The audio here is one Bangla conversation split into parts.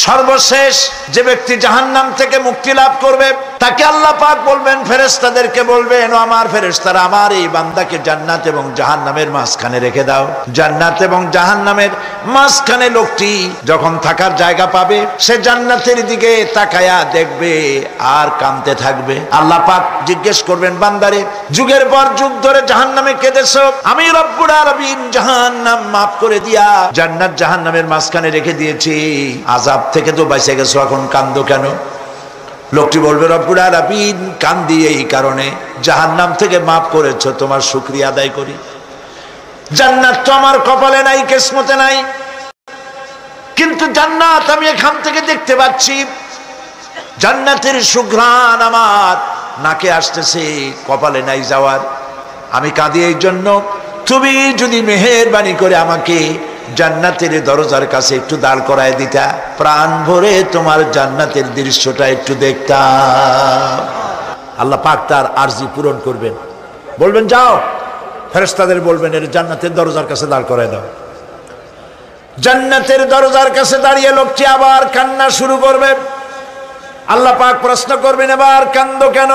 সর্বশেষ যে ব্যক্তি জাহান্নাম থেকে মুক্তি লাভ করবে তাকে আল্লাহ পাক বলবেন, ফেরেশতাদেরকে বলবেন, ও আমার ফেরেশতারা, আমার এই বান্দাকে জান্নাত এবং জাহান্নামের মাঝখানে রেখে দাও। জান্নাত এবং জাহান্নামের মাঝখানে লোকটি যখন থাকার জায়গা পাবে, সে জান্নাতের দিকে তাকায়া দেখবে আর কাঁদতে থাকবে। আল্লাহ পাক জিজ্ঞেস করবেন, বান্দারে, যুগের পর যুগ ধরে জাহান্নামে কেঁদেছো, আমি রব্বুল আলামিন জাহান্নাম মাফ করে দিয়া জান্নাত জাহান্নামের মাঝখানে রেখে দিয়েছি, আযাব থেকে তো বেঁচে গেছো, এখন কান্দো কেন? লোকটি বলবে, রব্বুল আলামিন কান্দি এই কারণে, জাহান্নাম থেকে মাফ করেছো, তোমার শুকরিয়া আদায় করি। জান্নাত তো আমার কপালে নাই, কিসমতে নাই, কিন্তু জান্নাত আমি এখান থেকে দেখতে পাচ্ছি, জান্নাতের সুঘ্রাণ আমার নাকে আসতেছে, কপালে নাই যাওয়ার। আমি কাঁদি এই জন্য, তুমি যদি মেহেরবানি করে আমাকে জান্নাতের দরজার কাছে একটু দাঁড় করায় দিতা, প্রাণ ভরে তোমার জান্নাতের দৃশ্যটা একটু দেখতাম। আল্লাহ পাক তার আরজি পূরণ করবেন, বলবেন যাও, ফেরেশতাদের বলবেন এর জান্নাতের দরজার কাছে দাঁড় করায় দাও। জান্নাতের দরজার কাছে দাঁড়িয়ে লোকটি আবার কান্না শুরু করবে। আল্লাহ পাক প্রশ্ন করবেন, এবার কান্দো কেন?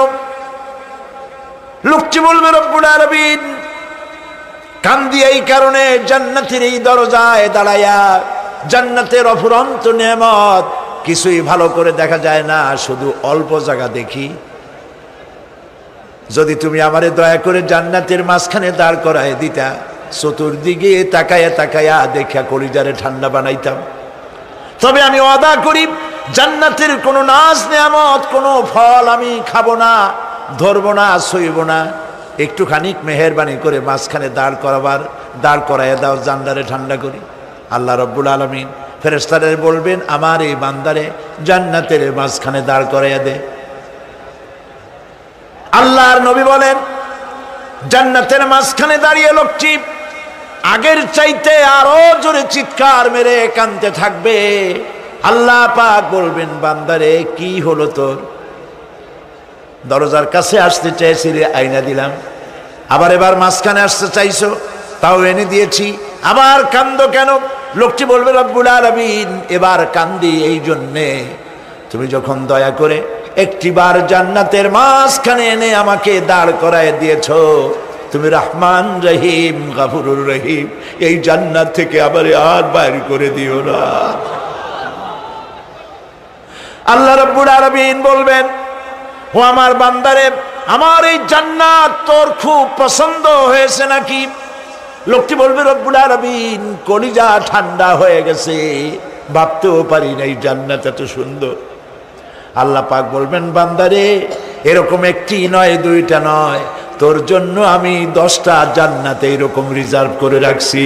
লোকটি বলবে, রব্বুল আলামিন কান্দি এই কারণে, জান্নাতের এই দরজায় দাঁড়ায়া জান্নাতের অফুরন্ত নেয়ামত কিছুই ভালো করে দেখা যায় না, শুধু অল্প জায়গা দেখি। যদি তুমি আমারে দয়া করে জান্নাতের মাঝখানে দাঁড় করায় দিতা, চতুর্দিকে তাকায়া তাকায়া দেখা কলিজারে ঠান্ডা বানাইতাম। তবে আমি ওয়াদা করি, জান্নাতের কোনো নাজ নেয়ামত, কোনো ফল আমি খাবো না, ধরবো না, সইব না। একটুখানি মেহেরবানি করে মাঝখানে দাঁড় করাইয়া দাও, জান্নারে ঠান্ডা করি। আল্লাহ রব্বুল আলামিন ফেরেশতাদের বলবেন, আমার এই বান্দারে জান্নাতের মাঝখানে দাঁড় করাইয়া দে। আল্লাহর নবী বলেন, জান্নাতের মাঝখানে দাঁড়িয়ে লোকটি আগের চাইতে আরো জোরে চিৎকার মেরে কাঁদতে থাকবে। আল্লাহ পাক বলবেন, বান্দারে কি হলো তোর? দরজার কাছে আসতে চাইছিলে, আইনা দিলাম। আবার এবার মাঝখানে আসতে চাইছো, তাও এনে দিয়েছি, আবার কান্দো কেন? লোকটি বলবে, রব্বুল আলামিন এবার কান্দি এই জন্যে, তুমি যখন দয়া করে একটিবার জান্নাতের মাঝখানে এনে আমাকে দাঁড় করায় দিয়েছো, তুমি রহমান রহিম গফুরুর রহিম, এই জান্নাত থেকে আবার আর বাইর করে দিও না। আল্লাহ রাব্বুল আলামিন বলবেন, ও আমার বান্দারে, আমার এই জান্নাত তোর খুব পছন্দ হয়েছে নাকি? লোকটি বলবে, রব্বুল আলামিন কলিজা ঠান্ডা হয়ে গেছে, ভাবতেও পারি না এই জান্নাত এত সুন্দর। আল্লাহ পাক বলবেন, বান্দারে এরকম একটি নয়, দুইটা নয়, তোর জন্য আমি 10টা জান্নাত এরকম রিজার্ভ করে রাখছি।